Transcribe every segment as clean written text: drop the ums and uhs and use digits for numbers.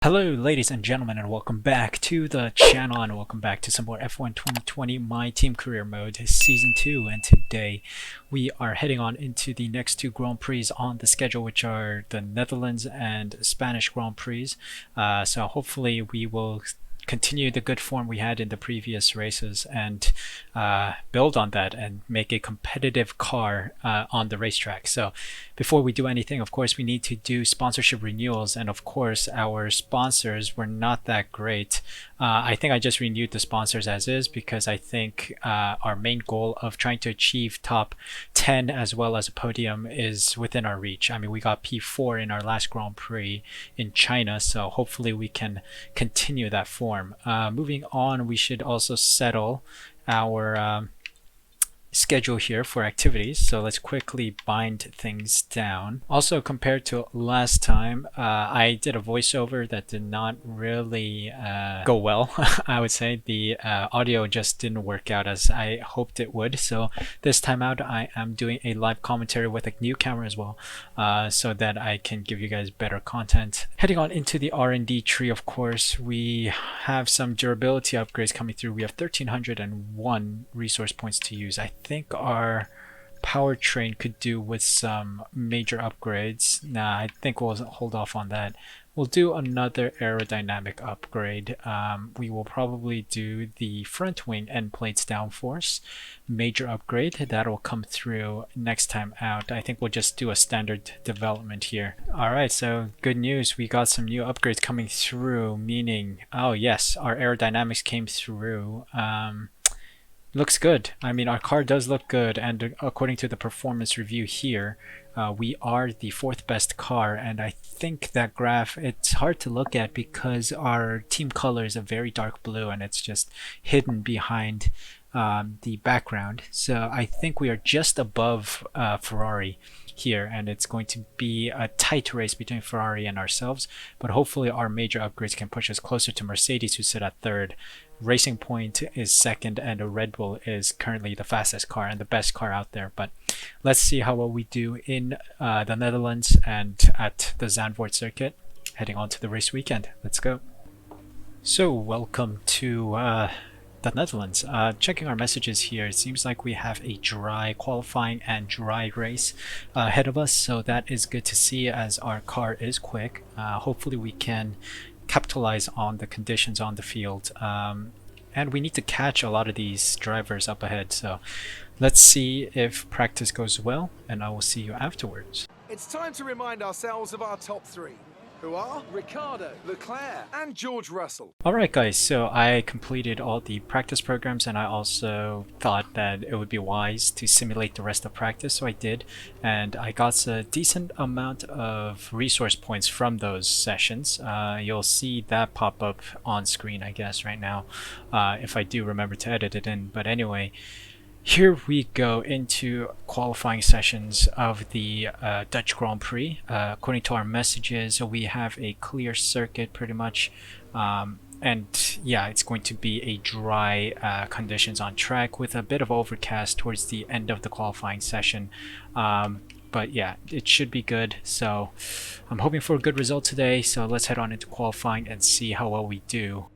Hello ladies and gentlemen, and welcome back to the channel, and welcome back to some more F1 2020 My Team Career Mode Season 2. And today we are heading on into the next two Grand Prix on the schedule, which are the Netherlands and Spanish Grand Prix. So hopefully we will continue the good form we had in the previous races and build on that and make a competitive car on the racetrack. So before we do anything, of course, we need to do sponsorship renewals, and of course our sponsors were not that great. I think I just renewed the sponsors as is because I think our main goal of trying to achieve top 10 as well as a podium is within our reach. I mean, we got P4 in our last Grand Prix in China, so hopefully we can continue that form. Moving on, we should also settle our schedule here for activities, so let's quickly bind things down. Also, compared to last time, I did a voiceover that did not really go well. I would say the audio just didn't work out as I hoped it would, so this time out I am doing a live commentary with a new camera as well, so that I can give you guys better content. Heading on into the R&D tree, of course, we have some durability upgrades coming through. We have 1301 resource points to use. I think our powertrain could do with some major upgrades. Nah, I think we'll hold off on that. We'll do another aerodynamic upgrade. We will probably do the front wing end plates downforce major upgrade. That'll come through next time out. I think we'll just do a standard development here. Alright, so good news. We got some new upgrades coming through, meaning, oh yes, our aerodynamics came through. Looks good. I mean, our car does look good, and according to the performance review here, we are the fourth best car. And I think that graph, it's hard to look at because our team color is a very dark blue and it's just hidden behind the background. So I think we are just above Ferrari here, and it's going to be a tight race between Ferrari and ourselves, but hopefully our major upgrades can push us closer to Mercedes, who sit at third. Racing Point is second, and a Red Bull is currently the fastest car and the best car out there. But let's see how well we do in the Netherlands and at the Zandvoort circuit, heading on to the race weekend. Let's go. So welcome to the Netherlands. Checking our messages here, it seems like we have a dry qualifying and dry race ahead of us, so that is good to see as our car is quick. Hopefully we can capitalize on the conditions on the field, and we need to catch a lot of these drivers up ahead, so let's see if practice goes well, and I will see you afterwards. It's time to remind ourselves of our top three, who are Ricciardo, Leclerc, and George Russell. Alright guys, so I completed all the practice programs, and I also thought that it would be wise to simulate the rest of practice, so I did, and I got a decent amount of resource points from those sessions. You'll see that pop up on screen, I guess, right now, if I do remember to edit it in. But anyway, here we go into qualifying sessions of the Dutch Grand Prix. According to our messages, we have a clear circuit pretty much, and yeah, it's going to be a dry conditions on track with a bit of overcast towards the end of the qualifying session. But yeah, it should be good, so I'm hoping for a good result today. So let's head on into qualifying and see how well we do.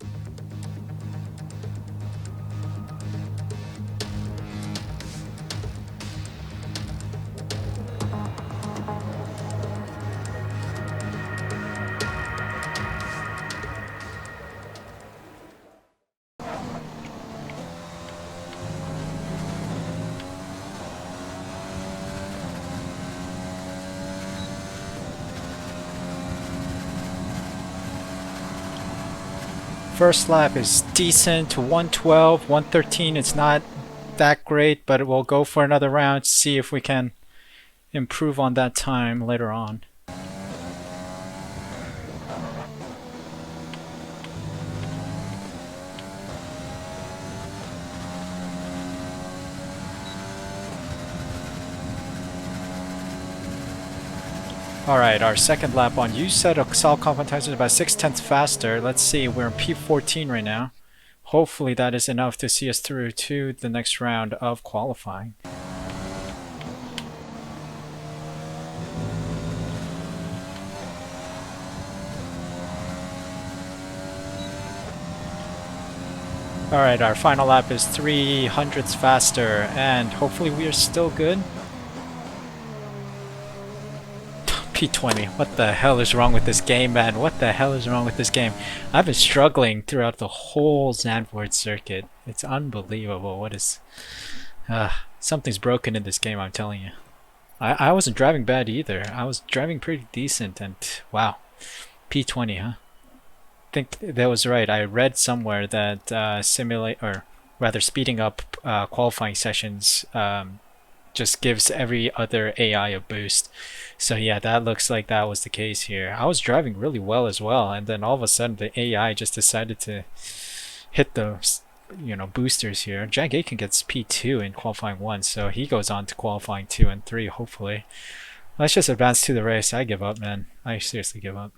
First lap is decent, 112, 113. It's not that great, but we'll go for another round, see if we can improve on that time later on. Alright, our second lap on. You said Excel competition is about 6/10 faster. Let's see, we're in P14 right now. Hopefully that is enough to see us through to the next round of qualifying. Alright, our final lap is 300ths faster, and hopefully we are still good. P20. What the hell is wrong with this game, man? What the hell is wrong with this game? I've been struggling throughout the whole Zandvoort circuit. It's unbelievable. What is... something's broken in this game, I'm telling you. I wasn't driving bad either. I was driving pretty decent, and wow. P20, huh? I think that was right. I read somewhere that speeding up qualifying sessions just gives every other AI a boost. So yeah, that looks like that was the case here. I was driving really well as well, and then all of a sudden the AI just decided to hit the boosters here. Jack Aitken gets P2 in qualifying 1, so he goes on to qualifying 2 and 3 hopefully. Let's just advance to the race. I give up, man. I seriously give up.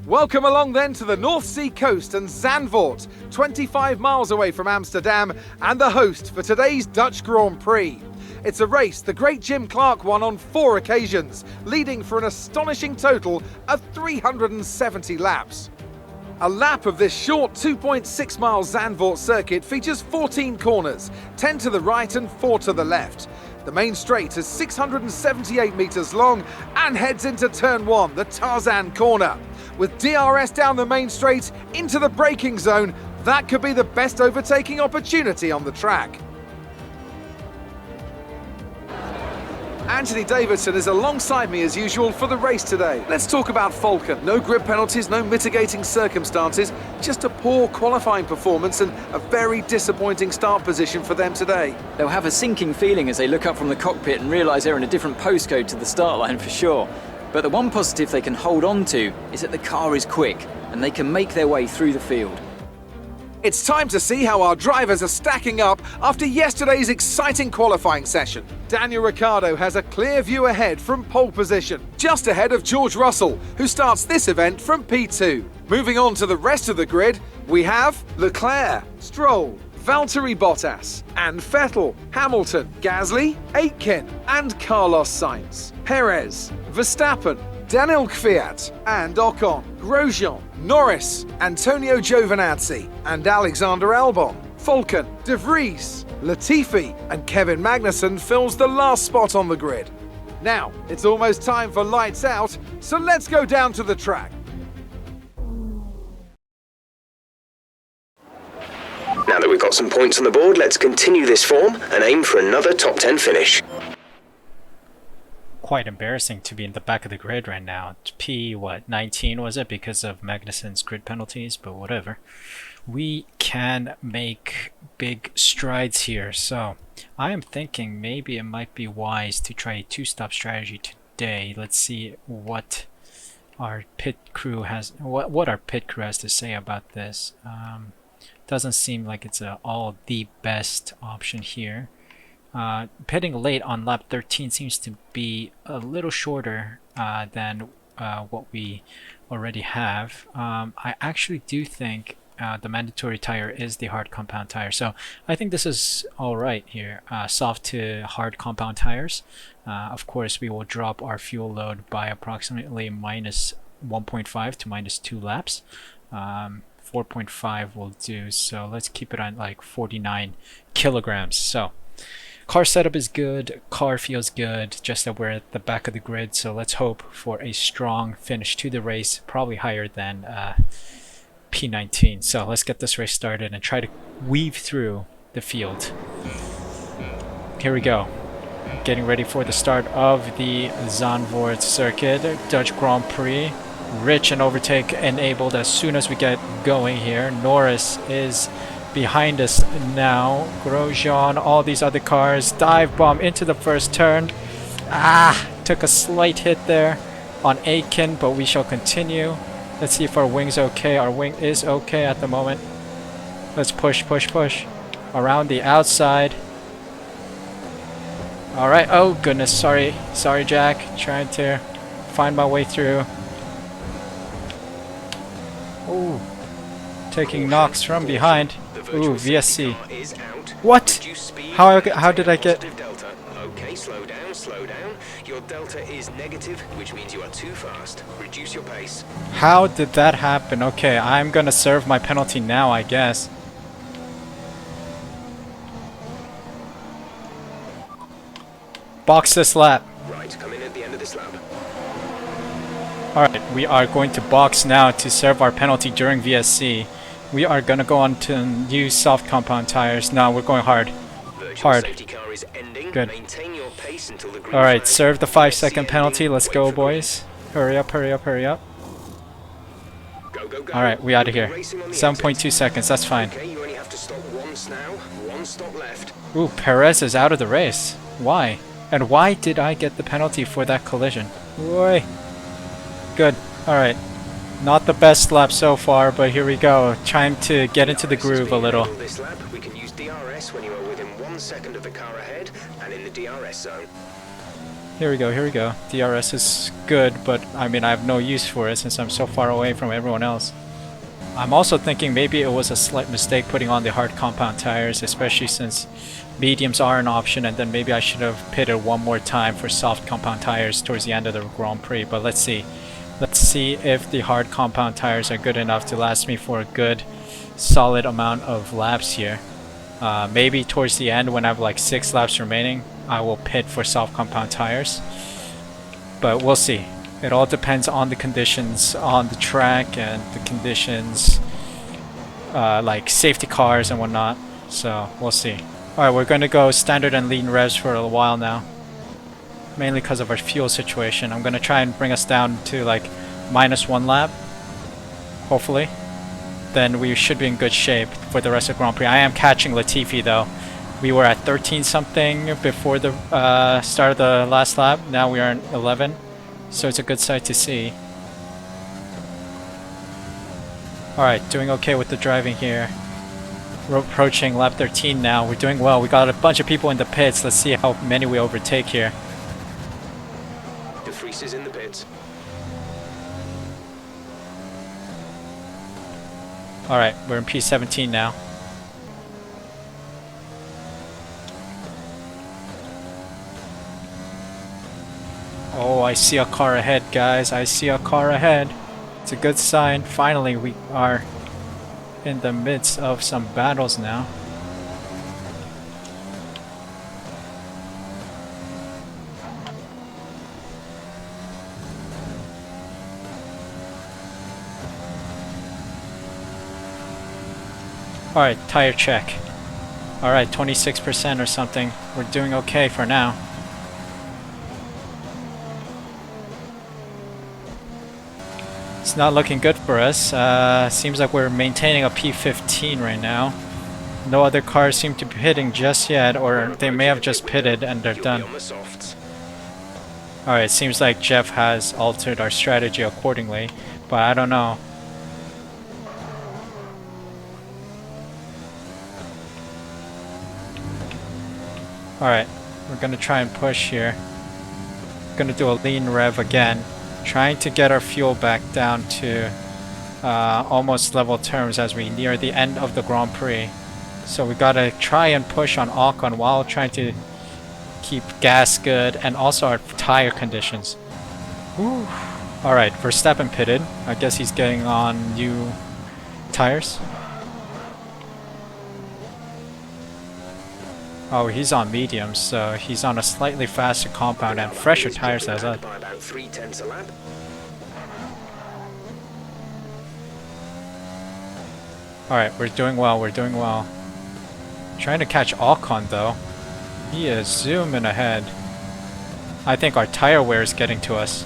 Welcome along then to the North Sea coast and Zandvoort, 25 miles away from Amsterdam, and the host for today's Dutch Grand Prix. It's a race the great Jim Clark won on 4 occasions, leading for an astonishing total of 370 laps. A lap of this short 2.6 mile Zandvoort circuit features 14 corners, 10 to the right and 4 to the left. The main straight is 678 metres long and heads into turn 1, the Tarzan corner. With DRS down the main straight into the braking zone, that could be the best overtaking opportunity on the track. Anthony Davidson is alongside me as usual for the race today. Let's talk about Falcon. No grid penalties, no mitigating circumstances, just a poor qualifying performance and a very disappointing start position for them today. They'll have a sinking feeling as they look up from the cockpit and realise they're in a different postcode to the start line for sure. But the one positive they can hold on to is that the car is quick and they can make their way through the field. It's time to see how our drivers are stacking up after yesterday's exciting qualifying session. Daniel Ricciardo has a clear view ahead from pole position, just ahead of George Russell, who starts this event from P2. Moving on to the rest of the grid, we have Leclerc, Stroll, Valtteri Bottas, and Vettel, Hamilton, Gasly, Aitken, and Carlos Sainz, Perez, Verstappen, Daniel Kvyat, and Ocon, Grosjean, Norris, Antonio Giovinazzi, and Alexander Albon. Falcon, De Vries, Latifi, and Kevin Magnussen fills the last spot on the grid. Now, it's almost time for lights out, so let's go down to the track. Now that we've got some points on the board, let's continue this form and aim for another top 10 finish. Quite embarrassing to be in the back of the grid right now. P19 was it because of Magnussen's grid penalties, but whatever. We can make big strides here, so I am thinking maybe it might be wise to try a 2-stop strategy today. Let's see what our pit crew has to say about this. Doesn't seem like it's all the best option here. Pitting late on lap 13 seems to be a little shorter than what we already have. I actually do think the mandatory tire is the hard compound tire, so I think this is alright here. Soft to hard compound tires. Of course, we will drop our fuel load by approximately minus 1.5 to minus 2 laps. 4.5 will do, so let's keep it on like 49 kilograms. So car setup is good, car feels good, just that we're at the back of the grid, so let's hope for a strong finish to the race, probably higher than P19. So let's get this race started and try to weave through the field. Here we go. Getting ready for the start of the Zandvoort circuit, Dutch Grand Prix. Rich and overtake enabled as soon as we get going here. Norris is behind us now. Grosjean, all these other cars. Dive bomb into the first turn. Took a slight hit there on Aitken, but we shall continue. Let's see if our wing's okay. Our wing is okay at the moment. Let's push, push, push. Around the outside. Alright, oh goodness, sorry. Sorry, Jack. Trying to find my way through. Ooh. Taking knocks from behind. Ooh, VSC. What? How did I get... Okay, slow down, slow down. Your delta is negative, which means you are too fast. Reduce your pace. How did that happen? Okay, I'm gonna serve my penalty now, I guess. Box this lap. Right, come in at the end of this lap. Alright, we are going to box now to serve our penalty during VSC. We are gonna go on to use soft compound tires. No, we're going hard. Hard. Safety car is ending. Good. Maintain your pace until the green Alright, flag. serve the 5-second VSC penalty. ending. Let's Wait go, for green. boys. Hurry up, hurry up, hurry up. Go, go, go. Alright, we out of here. Racing on the 7.2 exit. seconds, that's fine. Okay, you only have to stop once now. One stop left. Ooh, Perez is out of the race. Why? And why did I get the penalty for that collision? Boy. Good. Alright. Not the best lap so far, but here we go. Trying to get into the groove a little. This lap, we can use DRS when you are within 1 second of the car ahead and in the DRS zone. Here we go, here we go. DRS is good, but I mean I have no use for it since I'm so far away from everyone else. I'm also thinking maybe it was a slight mistake putting on the hard compound tires, especially since mediums are an option, and then maybe I should have pitted one more time for soft compound tires towards the end of the Grand Prix, but let's see. Let's see if the hard compound tires are good enough to last me for a good solid amount of laps here. Maybe towards the end when I have like 6 laps remaining, I will pit for soft compound tires. But we'll see. It all depends on the conditions on the track and the conditions like safety cars and whatnot. So we'll see. Alright, we're going to go standard and lean revs for a while now. Mainly because of our fuel situation. I'm going to try and bring us down to like -1 lap. Hopefully. Then we should be in good shape for the rest of Grand Prix. I am catching Latifi though. We were at 13 something before the start of the last lap. Now we are in 11. So it's a good sight to see. Alright, doing okay with the driving here. We're approaching lap 13 now. We're doing well. We got a bunch of people in the pits. Let's see how many we overtake here. De Vries is in the pits. Alright, we're in P17 now. Oh, I see a car ahead, guys. I see a car ahead. It's a good sign. Finally, we are in the midst of some battles now. Alright, tire check. Alright, 26% or something. We're doing okay for now. It's not looking good for us. Seems like we're maintaining a P15 right now. No other cars seem to be pitting just yet, or they may have just pitted and they're done. Alright, seems like Jeff has altered our strategy accordingly, but I don't know. Alright, we're gonna try and push here. Gonna do a lean rev again. Trying to get our fuel back down to almost level terms as we near the end of the Grand Prix. So we gotta try and push on Ocon while trying to keep gas good and also our tire conditions. Whew. Alright, Verstappen pitted. I guess he's getting on new tires. Oh, he's on mediums, so he's on a slightly faster compound and fresher tires as well. By about 3/10 a lap. Alright, we're doing well, we're doing well. Trying to catch Ocon though. He is zooming ahead. I think our tire wear is getting to us.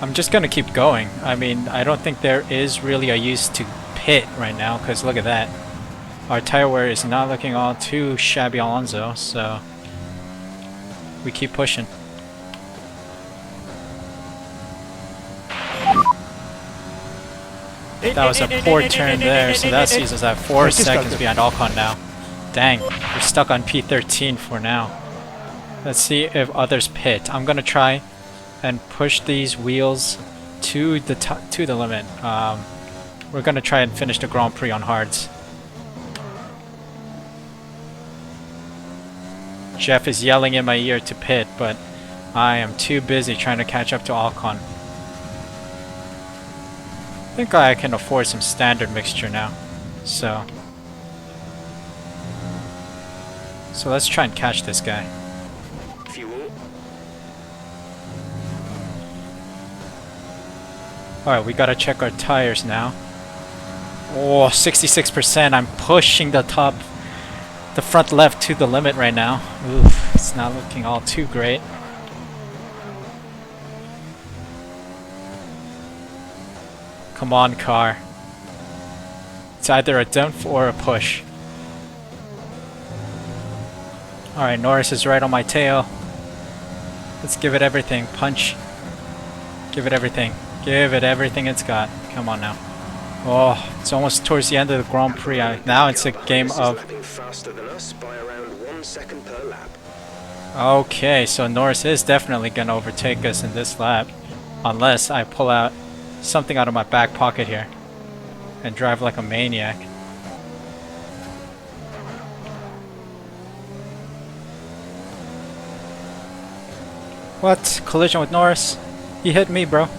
I'm just gonna keep going. I mean, I don't think there is really a use to pit right now, because look at that. Our tire wear is not looking all too shabby, Alonso, so we keep pushing. That was a poor turn there, so that sees us at 4 seconds behind Ocon now. Dang, we're stuck on P13 for now. Let's see if others pit. I'm gonna try and push these wheels to the limit. We're gonna try and finish the Grand Prix on hards. Jeff is yelling in my ear to pit, but I am too busy trying to catch up to Alcon. I think I can afford some standard mixture now. So let's try and catch this guy. Fuel. Alright, we gotta check our tires now. Oh, 66%. I'm pushing the front left to the limit right now. Oof, it's not looking all too great. Come on, car. It's either a dump or a push. Alright, Norris is right on my tail. Let's give it everything. Punch. Give it everything. Give it everything it's got. Come on now. Oh, it's almost towards the end of the Grand Prix. Now it's a game of... Faster than us by around 1 second per lap. Okay, so Norris is definitely going to overtake us in this lap. Unless I pull out something out of my back pocket here and drive like a maniac. What? Collision with Norris? He hit me, bro.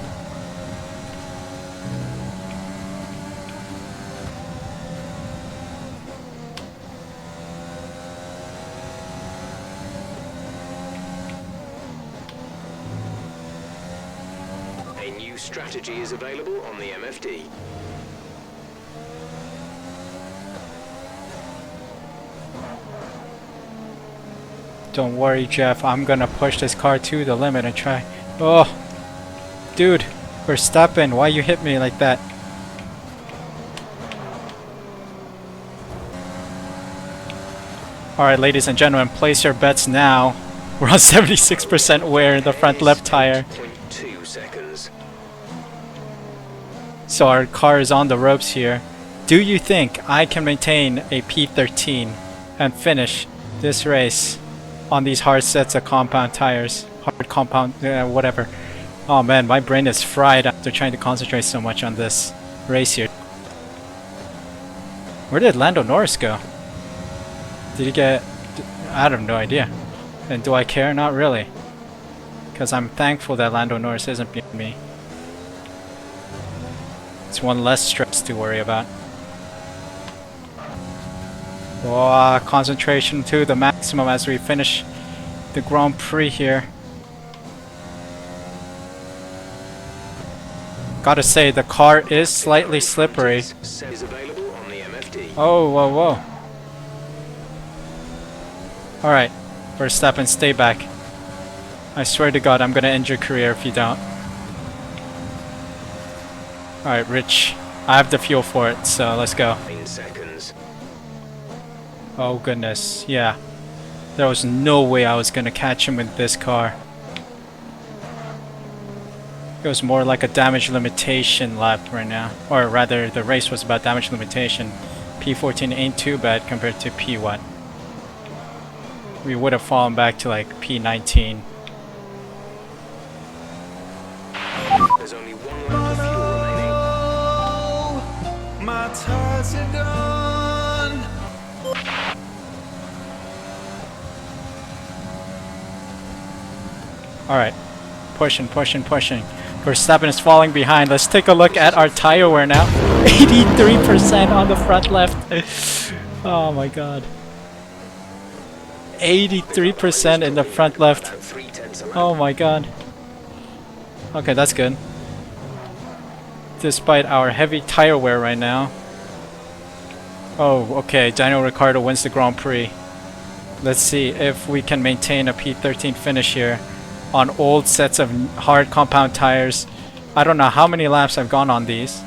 A new strategy is available on the MFD. Don't worry, Jeff. I'm gonna push this car to the limit and try. Oh, dude, Verstappen, why you hit me like that? Alright, ladies and gentlemen, place your bets now. We're on 76% wear in the front left tire. 0.2 seconds. So our car is on the ropes here. Do you think I can maintain a P13 and finish this race on these hard sets of compound tires? Hard compound, whatever. Oh man, my brain is fried after trying to concentrate so much on this race here. Where did Lando Norris go? Did he get... I have no idea. And do I care? Not really. Because I'm thankful that Lando Norris isn't beating me. It's one less stress to worry about. Oh, concentration to the maximum as we finish the Grand Prix here. Gotta say, the car is slightly slippery. Is available on the MFD. Oh, whoa, whoa. Alright, Verstappen, stay back. I swear to God, I'm gonna end your career if you don't. Alright, Rich. I have the fuel for it, so let's go. 9 seconds. Oh goodness, yeah. There was no way I was gonna catch him with this car. It was more like a damage limitation lap right now. Or rather, the race was about damage limitation. P14 ain't too bad compared to P1. We would have fallen back to like P19. There's only 1 lap of fuel remaining. My tires are gone. Alright. Pushing, pushing, pushing. Verstappen is falling behind. Let's take a look at our tire wear now. 83% on the front left. Oh my god. 83% in the front left. About 0.3 a lap. Oh my god. Okay, that's good. Despite our heavy tire wear right now. Oh, okay. Daniel Ricciardo wins the Grand Prix. Let's see if we can maintain a P13 finish here on old sets of hard compound tires. I don't know how many laps I've gone on these.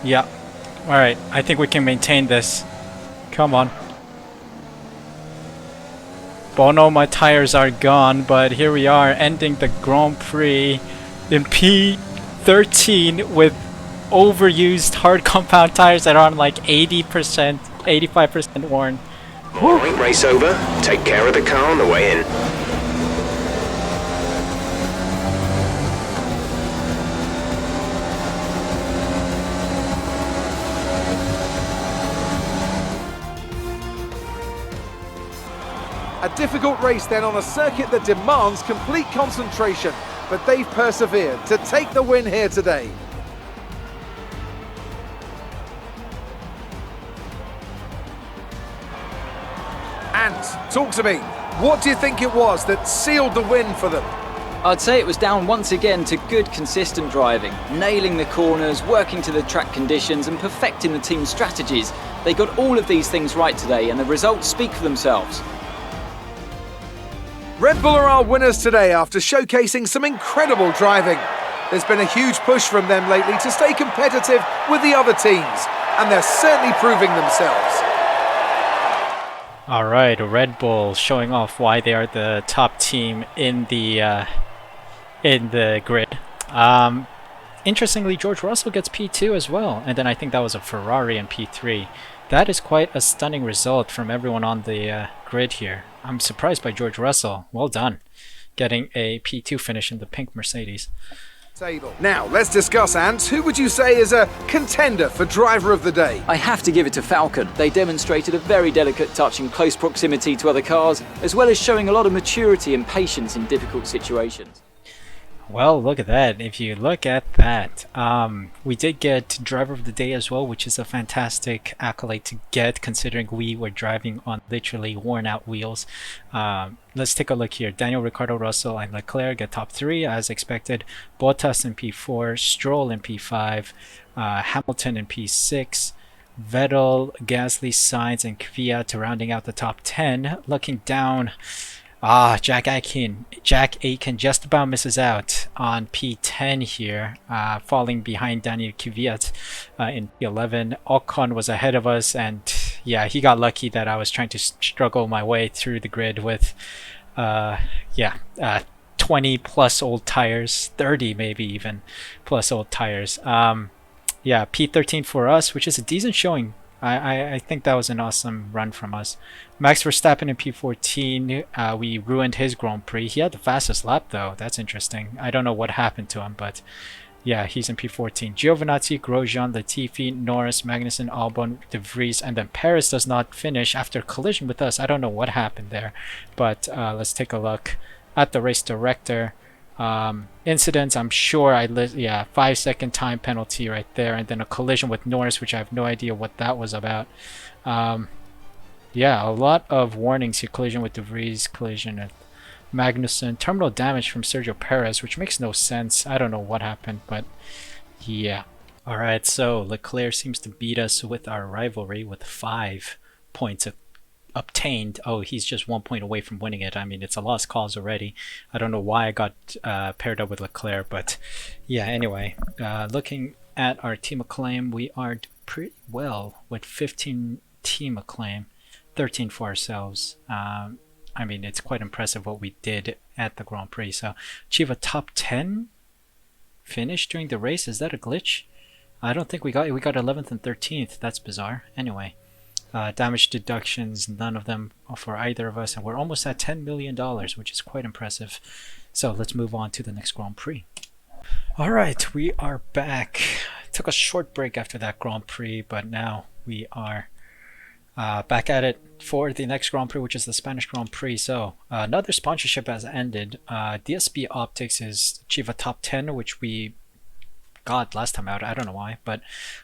Yeah. Alright, I think we can maintain this. Come on. Bono, my tires are gone, but here we are ending the Grand Prix in P13 with overused hard compound tires that are on like 80%, 85% worn. Alright, race over. Take care of the car on the way in. A difficult race then on a circuit that demands complete concentration, but they've persevered to take the win here today. Ant, talk to me. What do you think it was that sealed the win for them? I'd say it was down once again to good, consistent driving, nailing the corners, working to the track conditions and perfecting the team's strategies. They got all of these things right today and the results speak for themselves. Red Bull are our winners today after showcasing some incredible driving. There's been a huge push from them lately to stay competitive with the other teams, and they're certainly proving themselves. All right, Red Bull showing off why they are the top team in the grid. Interestingly, George Russell gets P2 as well, and then I think that was a Ferrari in P3. That is quite a stunning result from everyone on the grid here. I'm surprised by George Russell. Well done, getting a P2 finish in the pink Mercedes. Now, let's discuss, Ant. Who would you say is a contender for driver of the day? I have to give it to Falcon. They demonstrated a very delicate touch in close proximity to other cars, as well as showing a lot of maturity and patience in difficult situations. Well, look at that. If you look at that, we did get driver of the day as well, which is a fantastic accolade to get considering we were driving on literally worn out wheels. Let's take a look here. Daniel Ricciardo, Russell and Leclerc get top 3 as expected. Bottas in P4, Stroll in P5, Hamilton in P6, Vettel, Gasly, Sainz and Kvyat rounding out the top 10. Looking down, Jack Aitken just about misses out on P10 here, falling behind Daniel Kvyat in P11. Ocon was ahead of us, and yeah, he got lucky that I was trying to struggle my way through the grid with 20 plus old tires, 30 maybe even plus old tires. Yeah, P13 for us, which is a decent showing. I think that was an awesome run from us. Max Verstappen in P14, we ruined his Grand Prix. He had the fastest lap though, that's interesting. I don't know what happened to him, but yeah, he's in P14. Giovinazzi, Grosjean, Latifi, Norris, Magnussen, Albon, De Vries, and then Perez does not finish after a collision with us. I don't know what happened there, but let's take a look at the race director. Incidents, I'm sure 5-second time penalty right there, and then a collision with Norris, which I have no idea what that was about. Yeah, a lot of warnings here. Collision with De Vries, collision with Magnussen, terminal damage from Sergio Perez, which makes no sense. I don't know what happened, but yeah. Alright, so Leclerc seems to beat us with our rivalry with 5 points obtained. Oh, he's just 1 point away from winning it. I mean, it's a lost cause already. I don't know why I got paired up with Leclerc, but yeah, anyway. Looking at our team acclaim, we are pretty well with 15 team acclaim, 13 for ourselves. I mean, it's quite impressive what we did at the Grand Prix. So, achieve a top 10 finish during the race. Is that a glitch? I don't think we got 11th and 13th. That's bizarre. Anyway. Damage deductions, none of them for either of us, and we're almost at $10 million, which is quite impressive. So let's move on to the next Grand Prix. Alright, we are back. Took a short break after that Grand Prix, but now we are back at it for the next Grand Prix, which is the Spanish Grand Prix. So another sponsorship has ended. DSP Optics is achieve a top 10, which we got last time out. I don't know why, but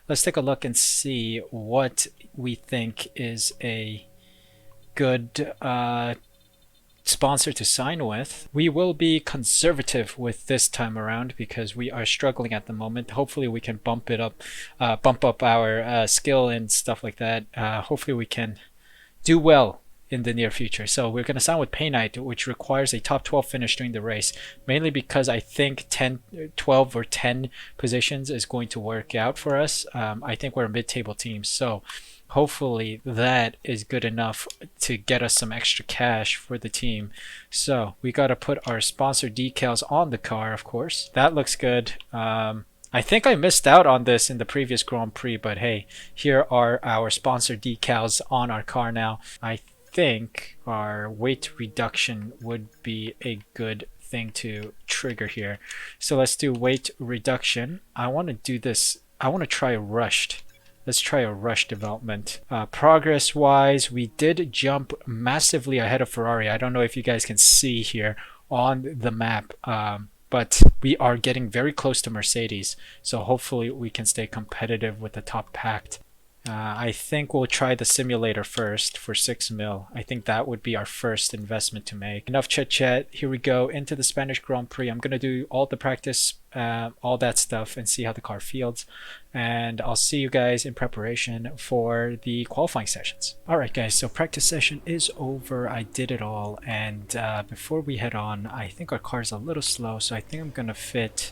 let's take a look and see what we think is a good sponsor to sign with. We will be conservative with this time around because we are struggling at the moment. Hopefully we can bump up our skill and stuff like that. Hopefully we can do well in the near future. So we're going to sign with Paynite, which requires a top 12 finish during the race, mainly because I think 12 or 10 positions is going to work out for us. I think we're a mid-table team, so hopefully that is good enough to get us some extra cash for the team. So we got to put our sponsor decals on the car, of course. That looks good. I think I missed out on this in the previous Grand Prix, but hey, here are our sponsor decals on our car now. I think our weight reduction would be a good thing to trigger here. So let's do weight reduction. I want to do this. I want to try rushed. Let's try a rush development. Progress wise, we did jump massively ahead of Ferrari. I don't know if you guys can see here on the map, but we are getting very close to Mercedes, so hopefully we can stay competitive with the top packed. I think we'll try the simulator first for 6 mil. I think that would be our first investment to make. Enough chit chat. Here we go into the Spanish Grand Prix. I'm gonna do all the practice, all that stuff, and see how the car feels. And I'll see you guys in preparation for the qualifying sessions. Alright guys, so practice session is over. I did it all, and before we head on, I think our car's a little slow, so I think I'm gonna fit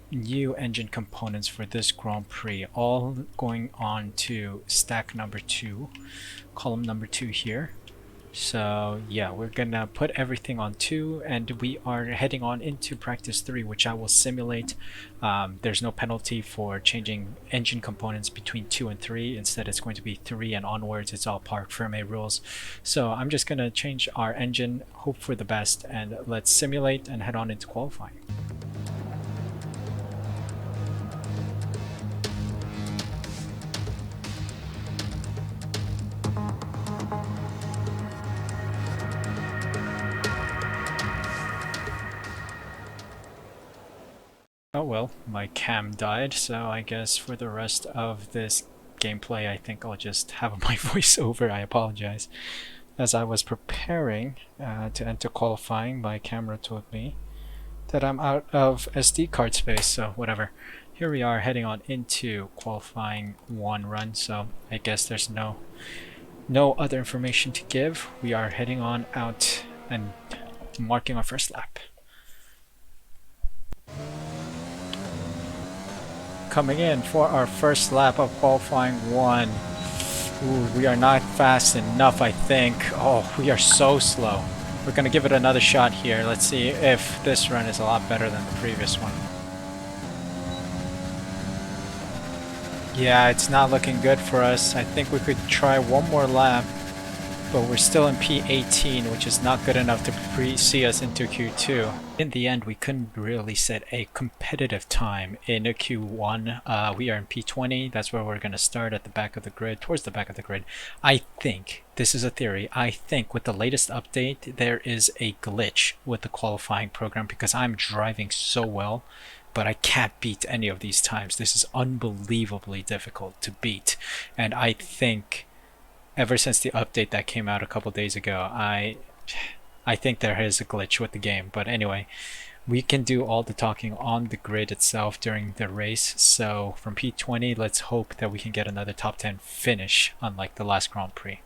new engine components for this Grand Prix, all going on to stack number 2, column number 2 here. So yeah, we're gonna put everything on 2, and we are heading on into practice 3, which I will simulate. There's no penalty for changing engine components between 2 and 3. Instead, it's going to be 3 and onwards. It's all Parc Fermé rules. So I'm just gonna change our engine, hope for the best, and let's simulate and head on into qualifying. Oh well, my cam died, so I guess for the rest of this gameplay I think I'll just have my voiceover. I apologize. As I was preparing to enter qualifying, my camera told me that I'm out of SD card space, so whatever. Here we are heading on into qualifying 1 run, so I guess there's no other information to give. We are heading on out and marking our first lap. Coming in for our first lap of qualifying 1. Ooh, we are not fast enough, I think. Oh, we are so slow. We're gonna give it another shot here. Let's see if this run is a lot better than the previous one. Yeah, it's not looking good for us. I think we could try one more lap, but we're still in P18, which is not good enough to see us into Q2. In the end, we couldn't really set a competitive time in a Q1. We are in P20. That's where we're going to start, at the back of the grid, towards the back of the grid. I think, this is a theory, I think with the latest update, there is a glitch with the qualifying program because I'm driving so well, but I can't beat any of these times. This is unbelievably difficult to beat. And I think ever since the update that came out a couple days ago, I think there is a glitch with the game. But anyway, we can do all the talking on the grid itself during the race. So from P20, let's hope that we can get another top 10 finish, unlike the last Grand Prix.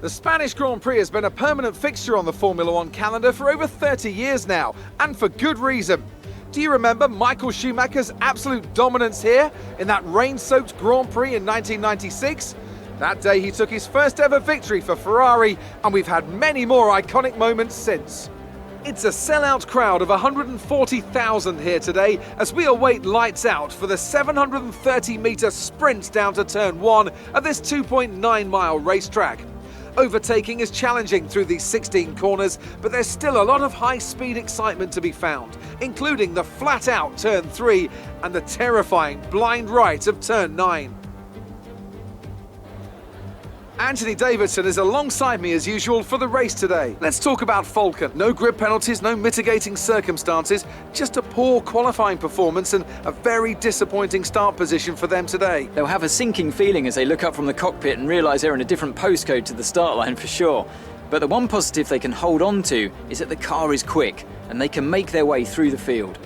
The Spanish Grand Prix has been a permanent fixture on the Formula One calendar for over 30 years now, and for good reason. Do you remember Michael Schumacher's absolute dominance here in that rain-soaked Grand Prix in 1996? That day he took his first ever victory for Ferrari, and we've had many more iconic moments since. It's a sellout crowd of 140,000 here today as we await lights out for the 730-metre sprint down to turn 1 of this 2.9-mile racetrack. Overtaking is challenging through these 16 corners, but there's still a lot of high-speed excitement to be found, including the flat-out turn 3 and the terrifying blind right of turn 9. Anthony Davidson is alongside me as usual for the race today. Let's talk about Falcon. No grid penalties, no mitigating circumstances, just a poor qualifying performance and a very disappointing start position for them today. They'll have a sinking feeling as they look up from the cockpit and realise they're in a different postcode to the start line for sure. But the one positive they can hold on to is that the car is quick and they can make their way through the field.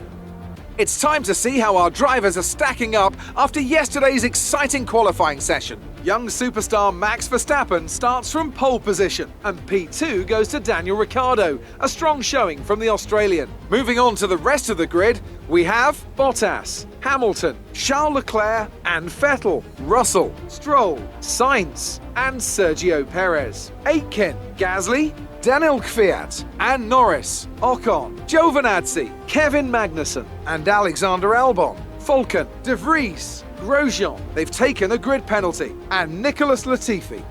It's time to see how our drivers are stacking up after yesterday's exciting qualifying session. Young superstar Max Verstappen starts from pole position, and P2 goes to Daniel Ricciardo, a strong showing from the Australian. Moving on to the rest of the grid, we have Bottas, Hamilton, Charles Leclerc and Vettel, Russell, Stroll, Sainz and Sergio Perez, Aitken, Gasly, Daniel Kvyat and Norris, Ocon, Giovinazzi, Kevin Magnussen and Alexander Albon, Falcon, De Vries, Grosjean, they've taken a grid penalty, and Nicholas Latifi.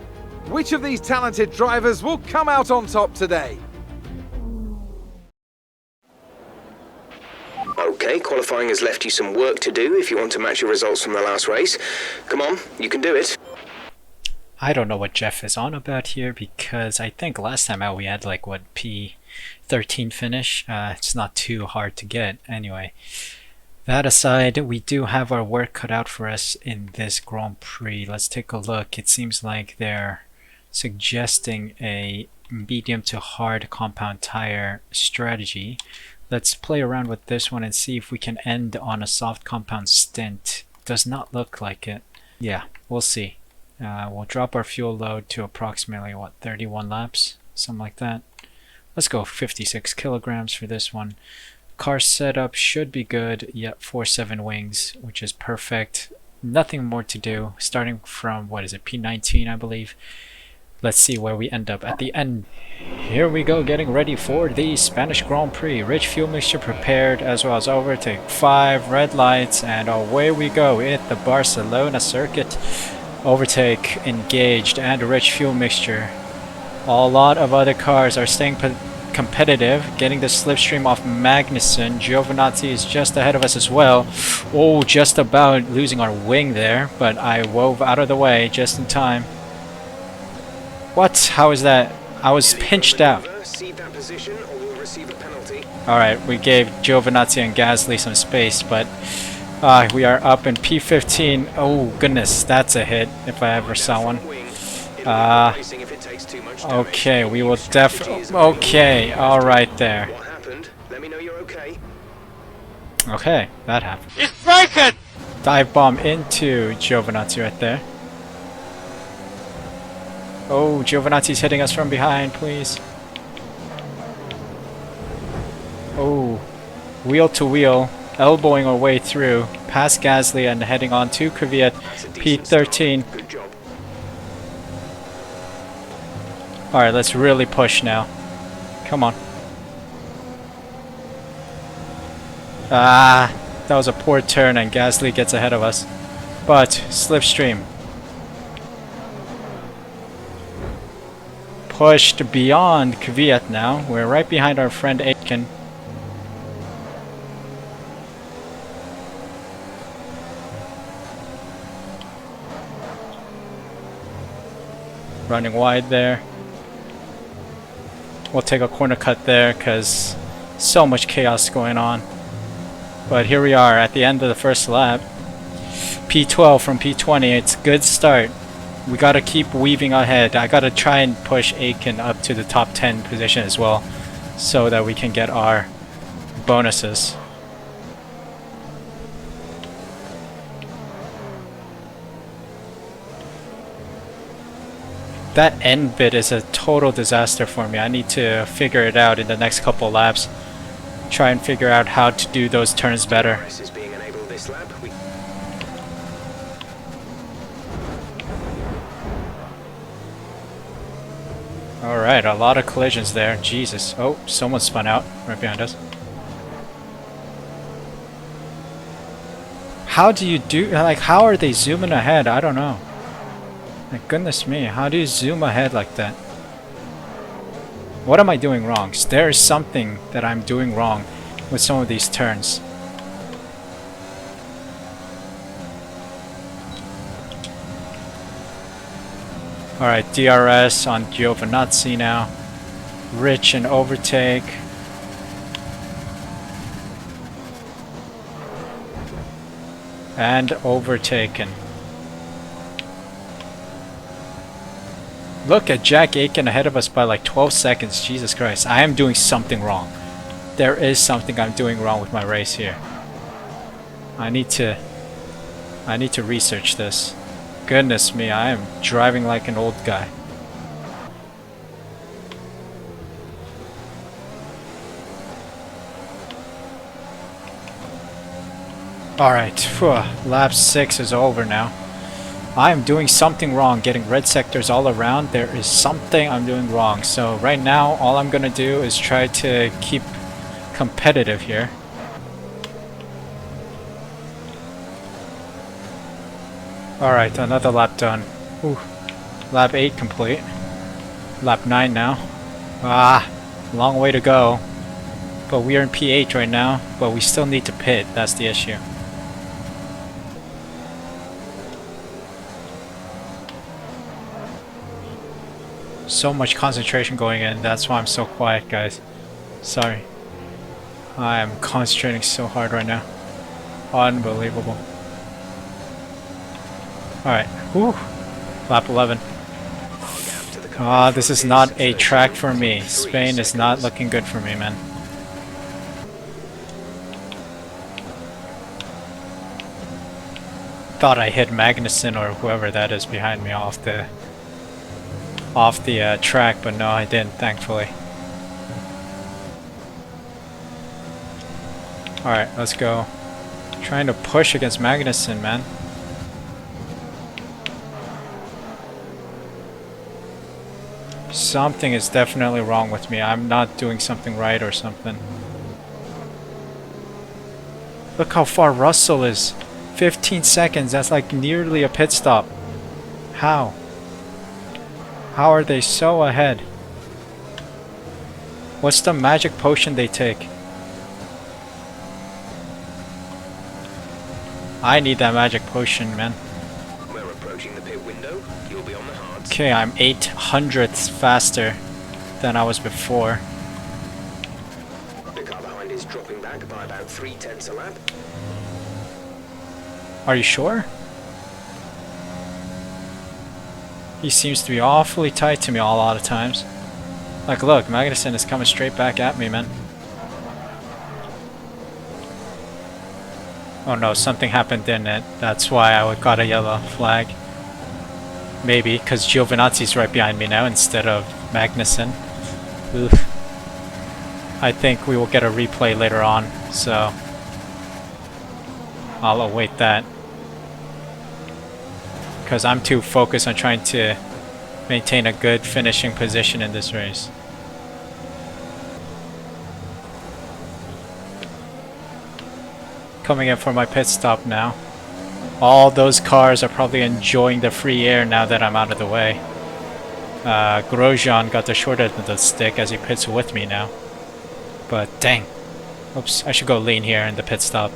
Which of these talented drivers will come out on top today? Okay, qualifying has left you some work to do if you want to match your results from the last race. Come on, you can do it. I don't know what Jeff is on about here, because I think last time out we had like what, P13 finish. It's not too hard to get anyway. That aside, we do have our work cut out for us in this Grand Prix. Let's take a look. It seems like they're suggesting a medium to hard compound tire strategy. Let's play around with this one and see if we can end on a soft compound stint. Does not look like it. Yeah, we'll see. We'll drop our fuel load to approximately, what, 31 laps? Something like that. Let's go 56 kilograms for this one. Car setup should be good. Yep, 4.7 wings, which is perfect. Nothing more to do. Starting from, what is it, P19, I believe. Let's see where we end up at the end. Here we go, getting ready for the Spanish Grand Prix. Rich fuel mixture prepared, as well as overtake 5 red lights, and away we go at the Barcelona circuit. Overtake engaged and rich fuel mixture. A lot of other cars are staying competitive, getting the slipstream off Magnussen. Giovinazzi is just ahead of us as well. Oh, just about losing our wing there, but I wove out of the way just in time. What? How is that? I was pinched out. Alright, we gave Giovinazzi and Gasly some space, but we are up in P15. Oh goodness, that's a hit if I ever saw one. Okay, we will okay, alright there. Okay, that happened. It's broken! Dive bomb into Giovinazzi right there. Oh, Giovinazzi's hitting us from behind, please. Oh, wheel to wheel, elbowing our way through, past Gasly and heading on to Kvyat, P13. Alright, let's really push now. Come on. Ah, that was a poor turn and Gasly gets ahead of us. But, slipstream. Pushed beyond Kvyat now. We're right behind our friend Aitken. Running wide there. We'll take a corner cut there because so much chaos going on. But here we are at the end of the first lap. P12 from P20. It's a good start. We gotta keep weaving ahead. I gotta try and push Aitken up to the top 10 position as well, so that we can get our bonuses. That end bit is a total disaster for me. I need to figure it out in the next couple laps. Try and figure out how to do those turns better. Alright, a lot of collisions there. Jesus. Oh, someone spun out right behind us. How do you do, like, how are they zooming ahead? I don't know. My goodness me, how do you zoom ahead like that? What am I doing wrong? There is something that I'm doing wrong with some of these turns. Alright, DRS on Giovinazzi now. Rich and overtake. And overtaken. Look at Jack Aitken ahead of us by like 12 seconds. Jesus Christ, I am doing something wrong. There is something I'm doing wrong with my race here. I need to research this. Goodness me, I am driving like an old guy. Alright, lap 6 is over now. I am doing something wrong, getting red sectors all around. There is something I'm doing wrong. So right now, all I'm gonna do is try to keep competitive here. Alright, another lap done. Ooh. Lap 8 complete. Lap 9 now. Ah, long way to go. But we are in P8 right now, but we still need to pit. That's the issue. So much concentration going in. That's why I'm so quiet, guys. Sorry. I am concentrating so hard right now. Unbelievable. Alright. Whew. Lap 11. Ah, this is not a track for me. Spain is not looking good for me, man. Thought I hit Magnussen or whoever that is behind me off the track, but no, I didn't, thankfully. Alright, let's go. Trying to push against Magnussen, man. Something is definitely wrong with me. I'm not doing something right or something. Look how far Russell is. 15 seconds. That's like nearly a pit stop. How? How are they so ahead? What's the magic potion they take? I need that magic potion, man. We're approaching the pit window. You'll be on the hards. Okay, I'm 800ths faster than I was before. The car behind is dropping back by about 0.3 a lap. Are you sure? He seems to be awfully tight to me a lot of times. Like, look, Magnussen is coming straight back at me, man. Oh no, something happened in it. That's why I got a yellow flag. Maybe, because Giovinazzi's right behind me now instead of Magnussen. Oof. I think we will get a replay later on, so I'll await that. Because I'm too focused on trying to maintain a good finishing position in this race. Coming in for my pit stop now. All those cars are probably enjoying the free air now that I'm out of the way. Grosjean got the short end of the stick as he pits with me now. But dang. Oops, I should go lean here in the pit stop.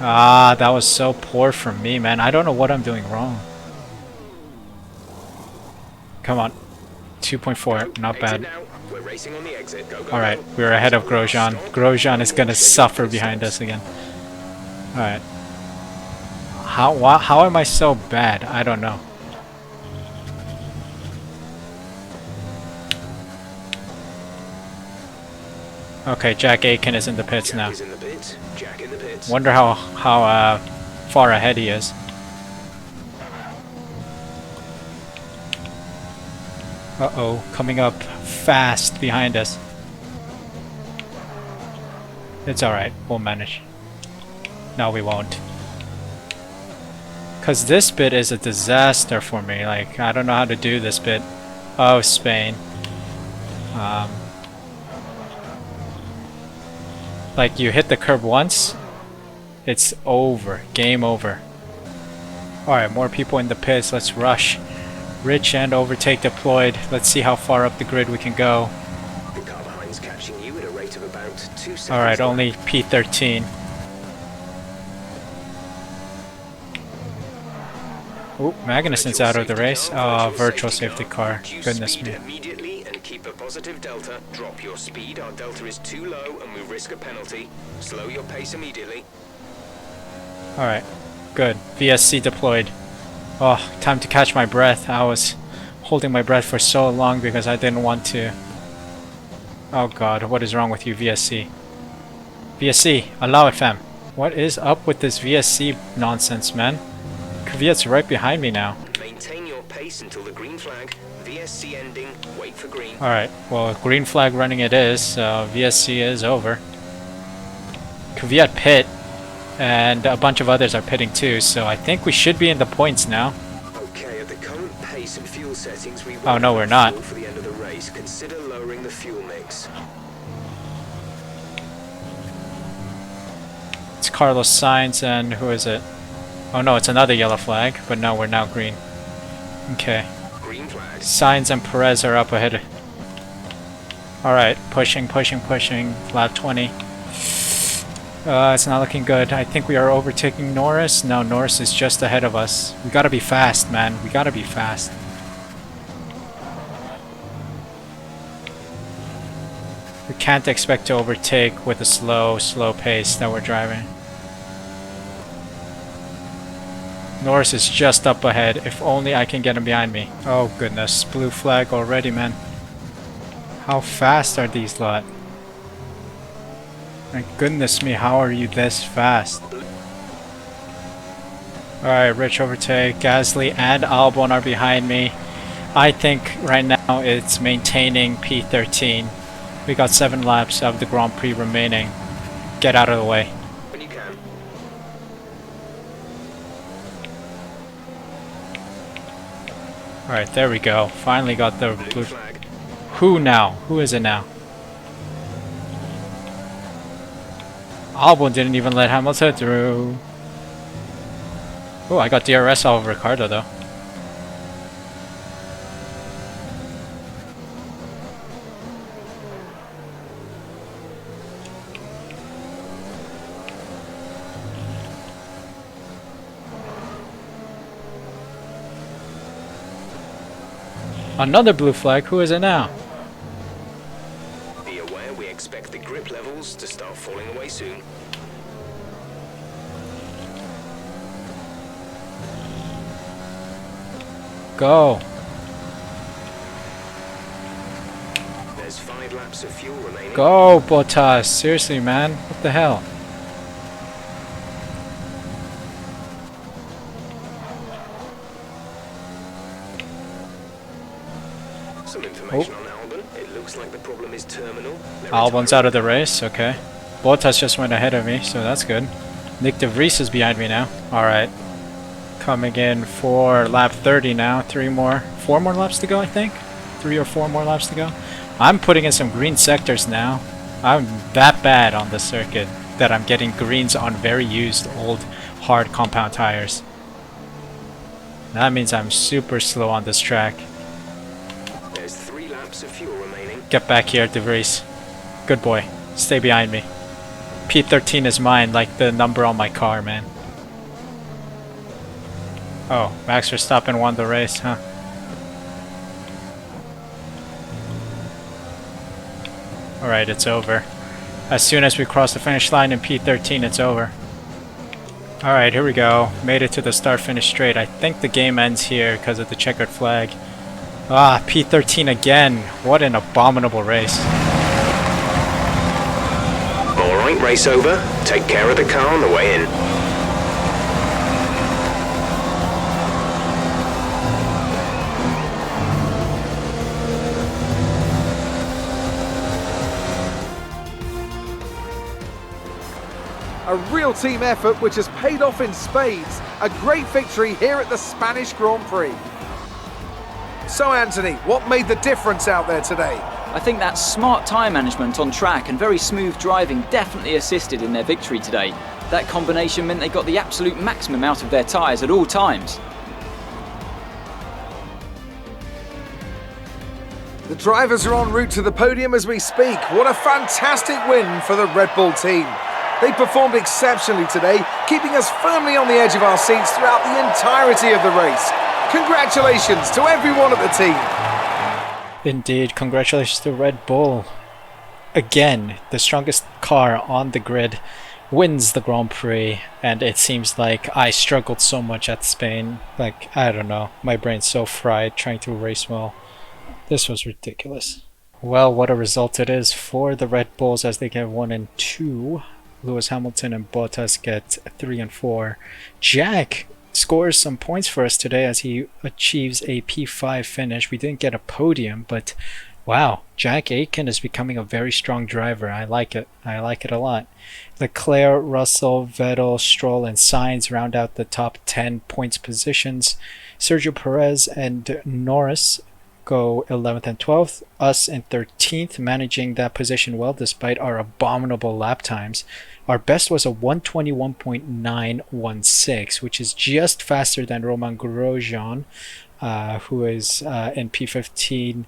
Ah, that was so poor from me, man. I don't know what I'm doing wrong. Come on. 2.4, not bad. Alright, we're ahead of Grosjean. Grosjean is gonna suffer behind us again. Alright. How am I so bad? I don't know. Okay, Jack Aiken is in the pits now. Wonder how far ahead he is. Uh-oh, coming up fast behind us. It's alright, we'll manage. No, we won't. Because this bit is a disaster for me. Like, I don't know how to do this bit. Oh, Spain. Like, you hit the curb once, it's over. Game over. Alright, more people in the pits. Let's rush. Rich and overtake deployed. Let's see how far up the grid we can go. The car behind's catching you at a rate of about 2 seconds. Alright, only P13. Oh, Magnussen's out of the race. Oh, virtual safety car. Goodness me. Immediately and keep a positive delta. Drop your speed. Our delta is too low and we risk a penalty. Slow your pace immediately. Alright, good. VSC deployed. Oh, time to catch my breath. I was holding my breath for so long because I didn't want to. Oh god, what is wrong with you, VSC? VSC, allow it, fam. What is up with this VSC nonsense, man? Kvyat's right behind me now. Maintain your pace until the green flag. VSC ending. Wait for green. Alright, well, green flag running it is, so VSC is over. Kvyat pit, and a bunch of others are pitting too, so I think we should be in the points now. Okay, at the current pace and fuel settings, we Oh no, we're not. for the end of the race. Consider lowering the fuel mix. It's Carlos Sainz and who is it? Oh no, it's another yellow flag, but no, we're now green. Okay. Green flag. Sainz and Perez are up ahead. Alright, pushing. Lap 20. It's not looking good. I think we are overtaking Norris. No, Norris is just ahead of us. We gotta be fast, man. We gotta be fast. We can't expect to overtake with a slow pace that we're driving. Norris is just up ahead. If only I can get him behind me. Oh goodness, blue flag already, man. How fast are these lot? My goodness me, how are you this fast? Alright, Rich overtake. Gasly and Albon are behind me. I think right now it's maintaining P13. We got 7 laps of the Grand Prix remaining. Get out of the way. When you can. Alright, there we go. Finally got the Blue blue. flag. Who now? Who is it now? Albon didn't even let Hamilton through. Oh, I got DRS off of Ricardo though. Another blue flag. Who is it now? Be aware we expect the grip levels to start falling away soon. Go. There's 5 laps of fuel remaining. Go, Bottas. Seriously, man. What the hell? Some information on Albon. It looks like the problem is terminal. Albon's out of the race. Okay. Bottas just went ahead of me, so that's good. Nick De Vries is behind me now. Alright. Coming in for lap 30 now. 4 more laps to go, I think. 3 or 4 more laps to go. I'm putting in some green sectors now. I'm that bad on the circuit that I'm getting greens on very used old hard compound tires. That means I'm super slow on this track. There's 3 laps of fuel remaining. Get back here, De Vries. Good boy. Stay behind me. P13 is mine, like the number on my car, man. Oh, Max Verstappen won the race, huh? Alright, it's over. As soon as we cross the finish line in P13, it's over. Alright, here we go. Made it to the start-finish straight. I think the game ends here because of the checkered flag. Ah, P13 again. What an abominable race. Alright, race over. Take care of the car on the way in. A real team effort which has paid off in spades. A great victory here at the Spanish Grand Prix. So Anthony, what made the difference out there today? I think that smart tyre management on track and very smooth driving definitely assisted in their victory today. That combination meant they got the absolute maximum out of their tyres at all times. The drivers are en route to the podium as we speak. What a fantastic win for the Red Bull team. They performed exceptionally today, keeping us firmly on the edge of our seats throughout the entirety of the race. Congratulations to everyone at the team. Indeed, congratulations to Red Bull. Again, the strongest car on the grid wins the Grand Prix, and it seems like I struggled so much at Spain. Like, I don't know, my brain's so fried trying to race well. This was ridiculous. Well, what a result it is for the Red Bulls as they get 1 and 2. Lewis Hamilton and Bottas get 3 and 4. Jack scores some points for us today as he achieves a P5 finish. We didn't get a podium, but wow, Jack Aitken is becoming a very strong driver. I like it. I like it a lot. Leclerc, Russell, Vettel, Stroll, and Sainz round out the top 10 points positions. Sergio Perez and Norris go 11th and 12th. Us in 13th, managing that position well despite our abominable lap times. Our best was a 121.916, which is just faster than Romain Grosjean, who is in P15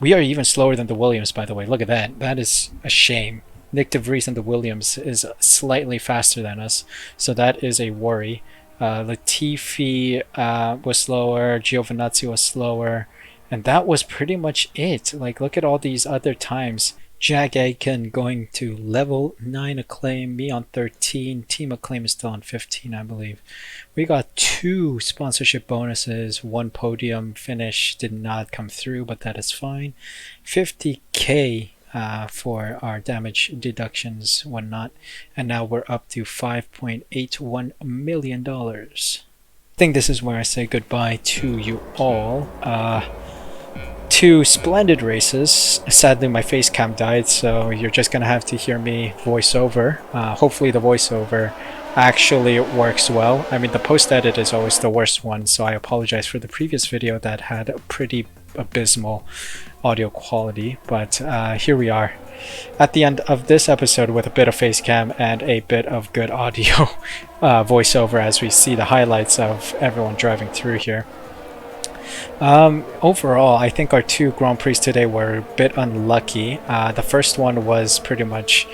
We are even slower than the Williams, by the way. Look at that. That is a shame. Nick DeVries and the Williams is slightly faster than us, so that is a worry. Latifi was slower, Giovinazzi was slower, and that was pretty much it. Like, look at all these other times. Jack Aitken going to level 9 acclaim, me on 13, team acclaim is still on 15, I believe. We got 2 sponsorship bonuses, 1 podium finish did not come through, but that is fine. 50k for our damage deductions, whatnot, and now we're up to $5.81 million. I think this is where I say goodbye to you all. 2 splendid races. Sadly, my face cam died, so you're just gonna have to hear me voice over. Hopefully the voiceover actually works well. I mean, the post edit is always the worst one, so I apologize for the previous video that had a pretty abysmal audio quality, but here we are at the end of this episode with a bit of face cam and a bit of good audio voiceover as we see the highlights of everyone driving through here. Overall, I think our 2 Grand Prix today were a bit unlucky. The first one was pretty much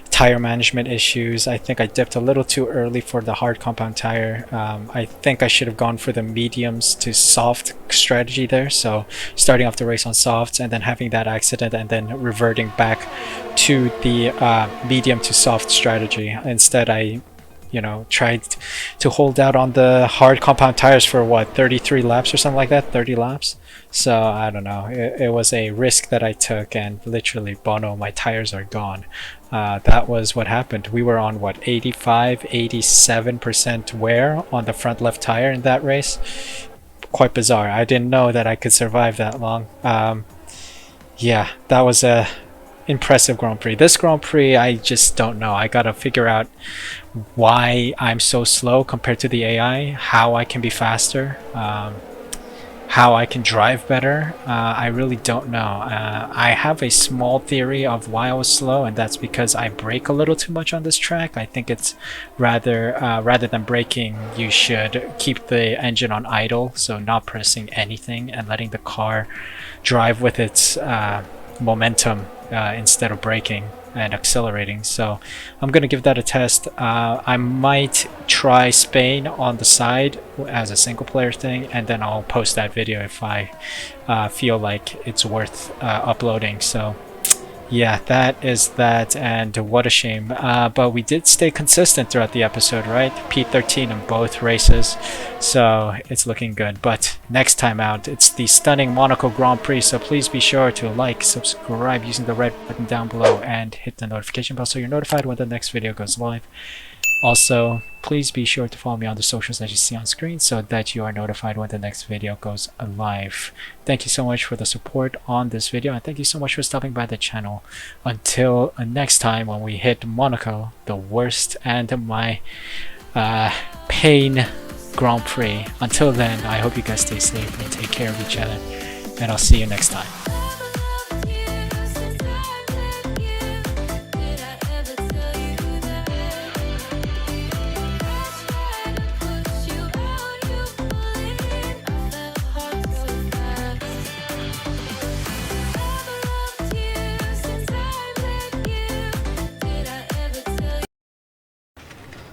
tire management issues. I think I dipped a little too early for the hard compound tire. I think I should have gone for the mediums to soft strategy there. So starting off the race on softs and then having that accident and then reverting back to the medium to soft strategy. Instead, I tried to hold out on the hard compound tires for what, 33 laps or something like that, 30 laps. So I don't know, it was a risk that I took, and literally, Bono, my tires are gone. That was what happened. We were on what, 87% wear on the front left tire in that race. Quite bizarre. I didn't know that I could survive that long. Yeah, that was a impressive Grand Prix. This Grand Prix, I just don't know. I gotta figure out why I'm so slow compared to the AI, how I can be faster, how I can drive better. I really don't know. I have a small theory of why I was slow, and that's because I brake a little too much on this track. I think it's rather than braking, you should keep the engine on idle, so not pressing anything and letting the car drive with its momentum instead of braking and accelerating. So I'm gonna give that a test. I might try Spain on the side as a single player thing, and then I'll post that video if I feel like it's worth uploading. So yeah, that is that, and what a shame. But we did stay consistent throughout the episode, right? P13 in both races, so it's looking good. But next time out, it's the stunning Monaco Grand Prix, so please be sure to like, subscribe using the red button down below, and hit the notification bell so you're notified when the next video goes live. Also, please be sure to follow me on the socials that you see on screen so that you are notified when the next video goes live. Thank you so much for the support on this video, and thank you so much for stopping by the channel. Until next time when we hit Monaco, the worst and my pain Grand Prix. Until then, I hope you guys stay safe and take care of each other, and I'll see you next time.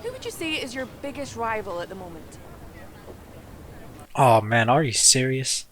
Who would you say is your biggest rival at the moment? Oh man, are you serious?